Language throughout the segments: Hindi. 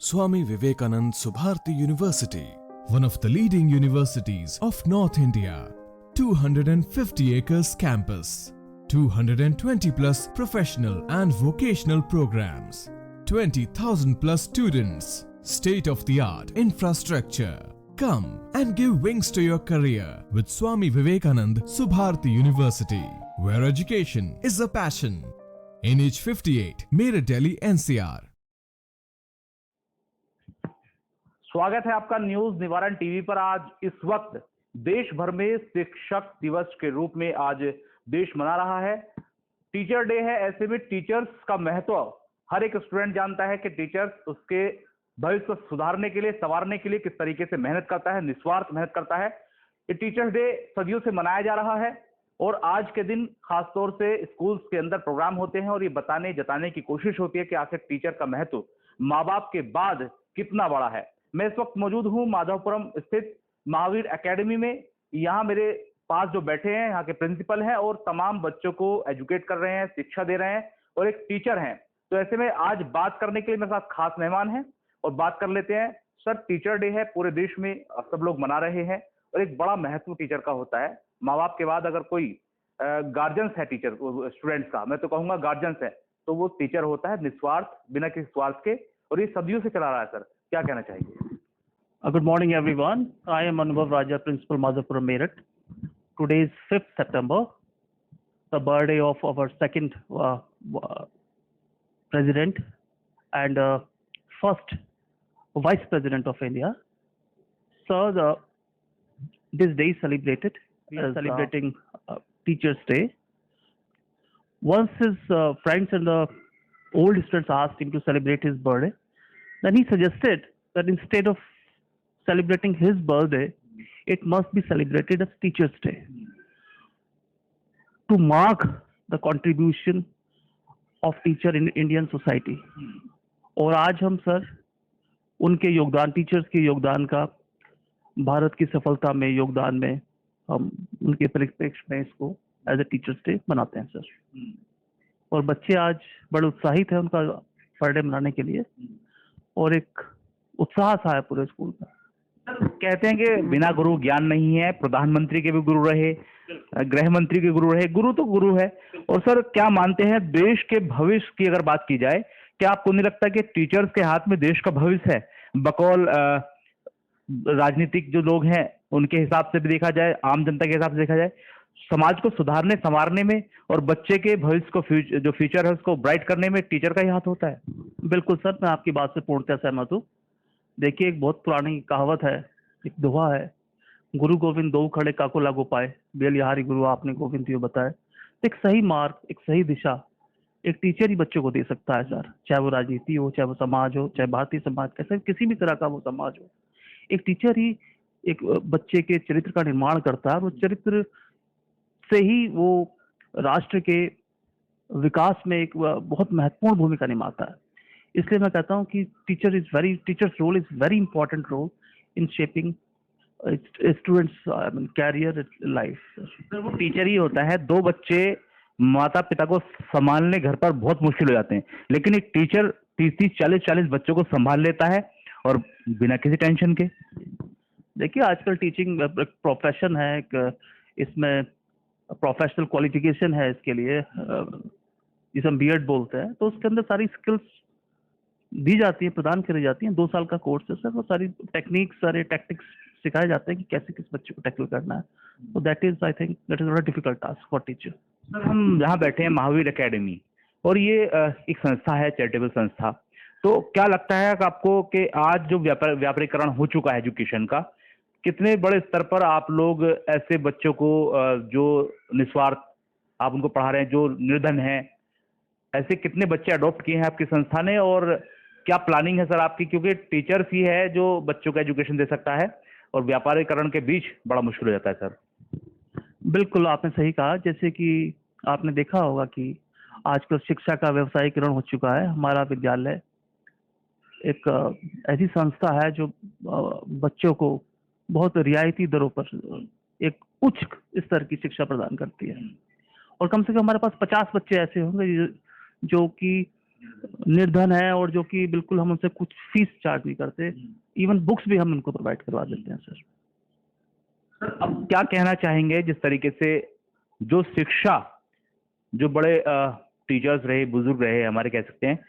Swami Vivekanand Subharti University, one of the leading universities of North India. 250 acres campus, 220 plus professional and vocational programs, 20,000 plus students, state-of-the-art infrastructure. Come and give wings to your career with Swami Vivekanand Subharti University, where education is a passion. NH58, Meerut, Delhi, NCR. स्वागत है आपका न्यूज निवारण टीवी पर। आज इस वक्त देश भर में शिक्षक दिवस के रूप में आज देश मना रहा है। टीचर डे है। ऐसे में टीचर्स का महत्व हर एक स्टूडेंट जानता है कि टीचर्स उसके भविष्य को सुधारने के लिए, संवारने के लिए किस तरीके से मेहनत करता है, निस्वार्थ मेहनत करता है। ये टीचर्स डे सदियों से मनाया जा रहा है और आज के दिन खासतौर से स्कूल्स के अंदर प्रोग्राम होते हैं और ये बताने जताने की कोशिश होती है कि आखिर टीचर का महत्व माँ बाप के बाद कितना बड़ा है। मैं इस वक्त मौजूद हूं माधवपुरम स्थित महावीर एकेडमी में। यहाँ मेरे पास जो बैठे हैं यहाँ के प्रिंसिपल हैं और तमाम बच्चों को एजुकेट कर रहे हैं, शिक्षा दे रहे हैं और एक टीचर हैं। तो ऐसे में आज बात करने के लिए मेरे साथ खास मेहमान हैं और बात कर लेते हैं। सर, टीचर डे है, पूरे देश में सब लोग मना रहे हैं और एक बड़ा महत्व टीचर का होता है। माँ बाप के बाद अगर कोई गार्जियंस है टीचर स्टूडेंट्स का, मैं तो कहूंगा गार्जियंस है, तो वो टीचर होता है निस्वार्थ, बिना किसी स्वार्थ के, और ये सदियों से चला रहा है। सर, क्या कहना चाहेंगे? Good morning, everyone. I am Anubhav Raja, Principal Madhavapuram Meerut. Today is 5th September, the birthday of our second President and first Vice President of India. So this day is celebrated. We are celebrating Teachers' Day. Once his friends and the old students asked him to celebrate his birthday, then he suggested that instead of celebrating his birthday, it must be celebrated as Teachers' Day to mark the contribution of teacher in Indian society. और आज हम सर उनके योगदान, टीचर्स के योगदान का, भारत की सफलता में योगदान में हम उनके परिप्रेक्ष्य में इसको एज ए टीचर्स डे मनाते हैं सर। और बच्चे आज बड़े उत्साहित हैं उनका बर्थडे मनाने के लिए और एक उत्साह सा है पूरे स्कूल का। कहते हैं कि बिना गुरु ज्ञान नहीं है। प्रधानमंत्री के भी गुरु रहे, गृह मंत्री के गुरु रहे, गुरु तो गुरु है। और सर, क्या मानते हैं देश के भविष्य की अगर बात की जाए, क्या आपको नहीं लगता कि टीचर्स के हाथ में देश का भविष्य है? बकौल राजनीतिक जो लोग हैं उनके हिसाब से भी देखा जाए, आम जनता के हिसाब से देखा जाए, समाज को सुधारने संवारने में और बच्चे के भविष्य को जो फ्यूचर है उसको ब्राइट करने में टीचर का ही हाथ होता है। बिल्कुल सर, मैं आपकी बात से पूर्णतः सहमत हूँ। देखिए, एक बहुत पुरानी कहावत है, एक दोहा है, गुरु गोविंद दो खड़े काको लागो पाए, बेलिहारी गुरु आपने गोविंद यो बताए। एक सही मार्ग, एक सही दिशा एक टीचर ही बच्चों को दे सकता है सर। चाहे वो राजनीति हो, चाहे वो समाज हो, चाहे भारतीय समाज, कैसे किसी भी तरह का वो समाज हो, एक टीचर ही एक बच्चे के चरित्र का निर्माण करता है। वो चरित्र से ही वो राष्ट्र के विकास में एक बहुत महत्वपूर्ण भूमिका निभाता है। इसलिए मैं कहता हूँ कि teacher's role is very important role in shaping students career life. वो टीचर ही होता है। दो बच्चे माता पिता को संभालने घर पर बहुत मुश्किल हो जाते हैं, लेकिन एक टीचर 30-40 बच्चों को संभाल लेता है और बिना किसी टेंशन के। देखिए, आजकल टीचिंग प्रोफेशन है, एक इसमें प्रोफेशनल क्वालिफिकेशन है इसके लिए, जिसे हम बीएड बोलते हैं। तो उसके अंदर सारी स्किल्स दी जाती है, प्रदान करी जाती हैं। 2 साल का कोर्स है सर, वो सारी टेक्निक्स, सारे टैक्टिक्स सिखाए जाते हैं कि कैसे किस बच्चे को टैकल करना है। तो that is, I think, that is not a difficult task for teacher. Sir, हम जहाँ बैठे हैं महावीर एकेडमी, और ये एक संस्था है, चैरिटेबल संस्था। तो क्या लगता है आपको कि आज जो व्यापारीकरण हो चुका है एजुकेशन का, कितने बड़े स्तर पर आप लोग ऐसे बच्चों को जो निस्वार्थ आप उनको पढ़ा रहे हैं, जो निर्धन हैं, ऐसे कितने बच्चे अडॉप्ट किए हैं आपकी संस्था ने, और क्या प्लानिंग है सर आपकी? क्योंकि टीचर्स ही है जो बच्चों का एजुकेशन दे सकता है और व्यापारीकरण के बीच बड़ा मुश्किल हो जाता है सर। बिल्कुल, आपने सही कहा। जैसे कि आपने देखा होगा कि आजकल शिक्षा का व्यवसायीकरण हो चुका है। हमारा विद्यालय एक ऐसी संस्था है जो बच्चों को बहुत रियायती दरों पर एक उच्च स्तर की शिक्षा प्रदान करती है। और कम से कम हमारे पास 50 बच्चे ऐसे होंगे जो कि निर्धन है और जो कि बिल्कुल हम उनसे कुछ फीस चार्ज नहीं करते, इवन बुक्स भी हम उनको प्रोवाइड करवा देते हैं सर। सर अब क्या कहना चाहेंगे जिस तरीके से जो शिक्षा, जो बड़े टीचर्स रहे, बुजुर्ग रहे हमारे, कह सकते हैं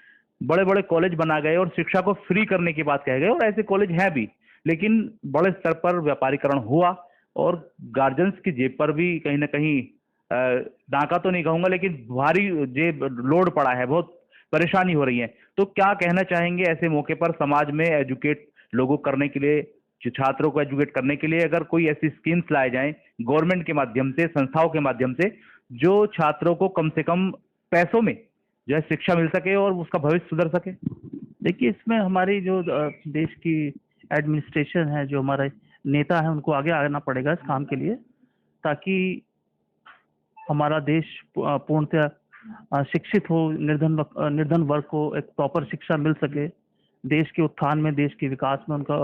बड़े बड़े कॉलेज बना गए और शिक्षा को फ्री करने की बात कह गए, और ऐसे कॉलेज हैं भी, लेकिन बड़े स्तर पर व्यापारीकरण हुआ और गार्जियंस की जेब पर भी कहीं ना कहीं डाका तो नहीं कहूंगा, लेकिन भारी जेब लोड पड़ा है, बहुत परेशानी हो रही है। तो क्या कहना चाहेंगे ऐसे मौके पर समाज में एजुकेट लोगों करने के लिए, जो छात्रों को एजुकेट करने के लिए अगर कोई ऐसी स्कीम्स लाए जाएं गवर्नमेंट के माध्यम से, संस्थाओं के माध्यम से, जो छात्रों को कम से कम पैसों में जो है शिक्षा मिल सके और उसका भविष्य सुधर सके? देखिए, इसमें हमारी जो देश की एडमिनिस्ट्रेशन है, जो हमारे नेता है, उनको आगे आना पड़ेगा इस काम के लिए, ताकि हमारा देश पूर्णतः शिक्षित हो, निर्धन वर्ग को एक प्रॉपर शिक्षा मिल सके, देश के उत्थान में, देश के विकास में उनका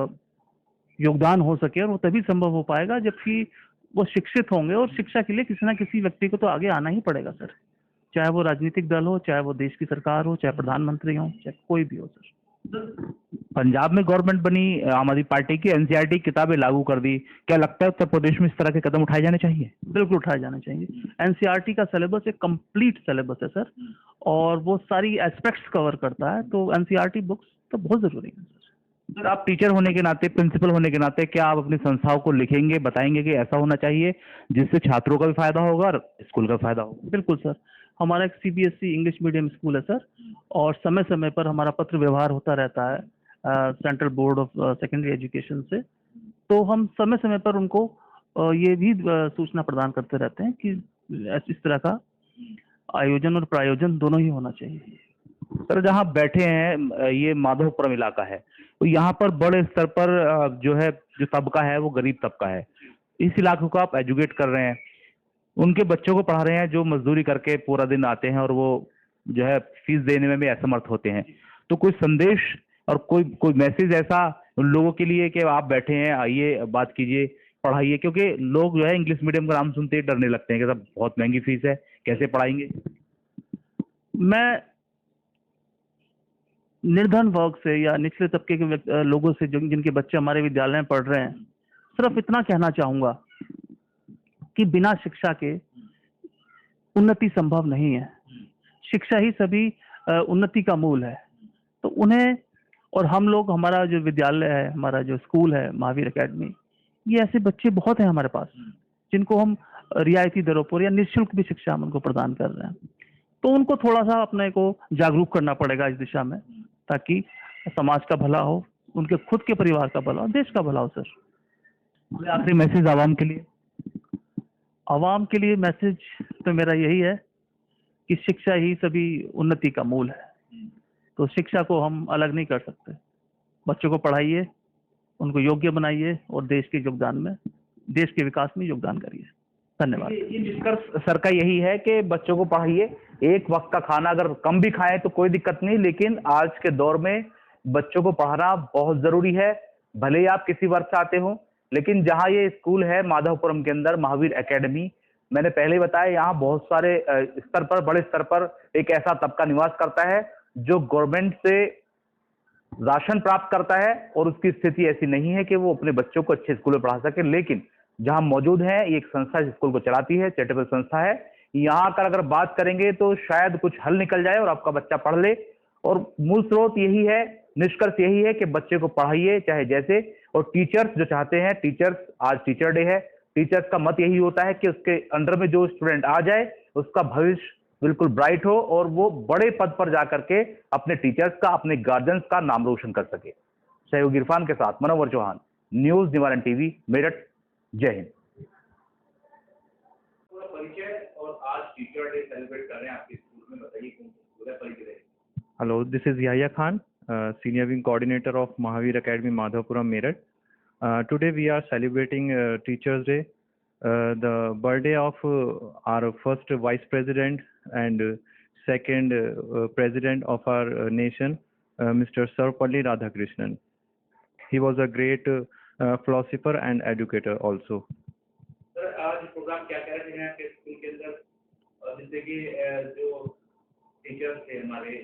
योगदान हो सके, और वो तभी संभव हो पाएगा जबकि वो शिक्षित होंगे। और शिक्षा के लिए किसी ना किसी व्यक्ति को तो आगे आना ही पड़ेगा सर, चाहे वो राजनीतिक दल हो, चाहे वो देश की सरकार हो, चाहे प्रधानमंत्री हो, चाहे कोई भी हो सर। पंजाब में गवर्नमेंट बनी, आम आदमी पार्टी की, एनसीईआरटी किताबें लागू कर दी, क्या लगता है उत्तर प्रदेश में इस तरह के कदम उठाए जाने चाहिए? बिल्कुल उठाए जाने चाहिए। एनसीईआरटी का सिलेबस एक कंप्लीट सिलेबस है सर, और वो सारी एस्पेक्ट्स कवर करता है, तो एनसीईआरटी बुक्स तो बहुत जरूरी है सर। आप टीचर होने के नाते, प्रिंसिपल होने के नाते, क्या आप अपनी संस्थाओं को लिखेंगे, बताएंगे कि ऐसा होना चाहिए जिससे छात्रों का भी फायदा होगा और स्कूल का फायदा होगा? बिल्कुल सर। हमारा एक सीबीएसई इंग्लिश मीडियम स्कूल है सर, और समय समय पर हमारा पत्र व्यवहार होता रहता है central board of secondary education से। तो हम समय समय पर उनको ये भी सूचना प्रदान करते रहते हैं कि इस तरह का आयोजन और प्रायोजन दोनों ही होना चाहिए। सर, जहाँ बैठे हैं ये माधोपुरम इलाका है, तो यहाँ पर बड़े स्तर पर जो है, जो तबका है वो गरीब तबका है। इस इलाके को आप एजुकेट कर रहे हैं, उनके बच्चों को पढ़ा रहे हैं जो मजदूरी करके पूरा दिन आते हैं और वो जो है फीस देने में भी असमर्थ होते हैं। तो कोई संदेश और कोई मैसेज ऐसा उन लोगों के लिए कि आप बैठे हैं, आइए बात कीजिए, पढ़ाइए, क्योंकि लोग जो है इंग्लिश मीडियम का नाम सुनते ही डरने लगते हैं कि साहब बहुत महंगी फीस है, कैसे पढ़ाएंगे? मैं निर्धन वर्ग से या निचले तबके के लोगों से, जिनके बच्चे हमारे विद्यालय में पढ़ रहे हैं, सिर्फ इतना कहना चाहूंगा कि बिना शिक्षा के उन्नति संभव नहीं है। शिक्षा ही सभी उन्नति का मूल है। तो उन्हें, और हम लोग, हमारा जो विद्यालय है, हमारा जो स्कूल है महावीर एकेडमी, ये ऐसे बच्चे बहुत हैं हमारे पास जिनको हम रियायती दरों पर या निःशुल्क भी शिक्षा हम उनको प्रदान कर रहे हैं। तो उनको थोड़ा सा अपने को जागरूक करना पड़ेगा इस दिशा में, ताकि समाज का भला हो, उनके खुद के परिवार का भला हो, देश का भला हो सर। आखिरी मैसेज आवाम के लिए? आवाम के लिए मैसेज तो मेरा यही है कि शिक्षा ही सभी उन्नति का मूल है। तो शिक्षा को हम अलग नहीं कर सकते। बच्चों को पढ़ाइए, उनको योग्य बनाइए, और देश के योगदान में, देश के विकास में योगदान करिए। धन्यवाद। ये निष्कर्ष सर का यही है कि बच्चों को पढ़ाइए। एक वक्त का खाना अगर कम भी खाएं तो कोई दिक्कत नहीं, लेकिन आज के दौर में बच्चों को पढ़ाना बहुत जरूरी है। भले ही आप किसी वर्ग से आते हो, लेकिन जहां ये स्कूल है माधवपुरम के अंदर, महावीर एकेडमी, मैंने पहले ही बताया, यहाँ बहुत सारे स्तर पर, बड़े स्तर पर एक ऐसा तबका निवास करता है जो गवर्नमेंट से राशन प्राप्त करता है, और उसकी स्थिति ऐसी नहीं है कि वो अपने बच्चों को अच्छे स्कूल में पढ़ा सके। लेकिन जहां मौजूद है, एक संस्था इस स्कूल को चलाती है, चैरिटेबल संस्था है, यहाँ आकर अगर बात करेंगे तो शायद कुछ हल निकल जाए और आपका बच्चा पढ़ ले। और मूल स्रोत यही है, निष्कर्ष यही है कि बच्चे को पढ़ाइए चाहे जैसे। और टीचर्स जो चाहते हैं, टीचर्स, आज टीचर डे है, टीचर्स का मत यही होता है कि उसके अंडर में जो स्टूडेंट आ जाए उसका भविष्य बिल्कुल ब्राइट हो और वो बड़े पद पर जाकर के अपने टीचर्स का, अपने गार्जियंस का नाम रोशन कर सके। सहयोग इरफान के साथ मनोवर चौहान, न्यूज निवारण टीवी, मेरठ। जय हिंद। परिचय, और आज टीचर डे सेलिब्रेट कर रहे हैं आपके स्कूल में, बताइए कौन सा स्कूल है, परिचय। Hello, this is Yahya Khan, Senior Wing Coordinator of Mahavir Academy, Madhapuram, Meerut. Today we are celebrating Teachers Day, the birthday of our first Vice President and second President of our nation, Mr. Sarvapalli Radhakrishnan. He was a great philosopher and educator also. Sir, आज प्रोग्राम क्या कह रहे हैं आपके स्कूल के अंदर, जिससे कि जो टीचर्स थे हमारे,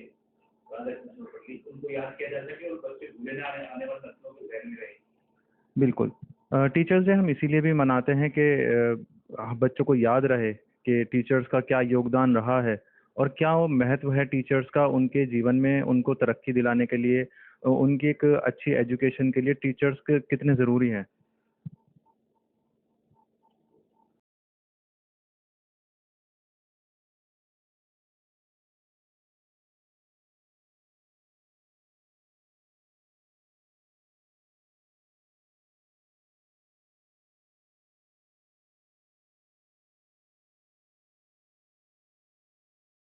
उनको याद किया जा सके और बच्चे भूले ना आने वाले नस्लों के जहन में रहे। बिल्कुल। टीचर्स डे हम इसीलिए भी मनाते हैं कि बच्चों को याद रहे कि टीचर्स का क्या योगदान रहा है और क्या वो महत्व है टीचर्स का उनके जीवन में, उनको तरक्की दिलाने के लिए, उनकी एक अच्छी एजुकेशन के लिए टीचर्स के कितने ज़रूरी हैं।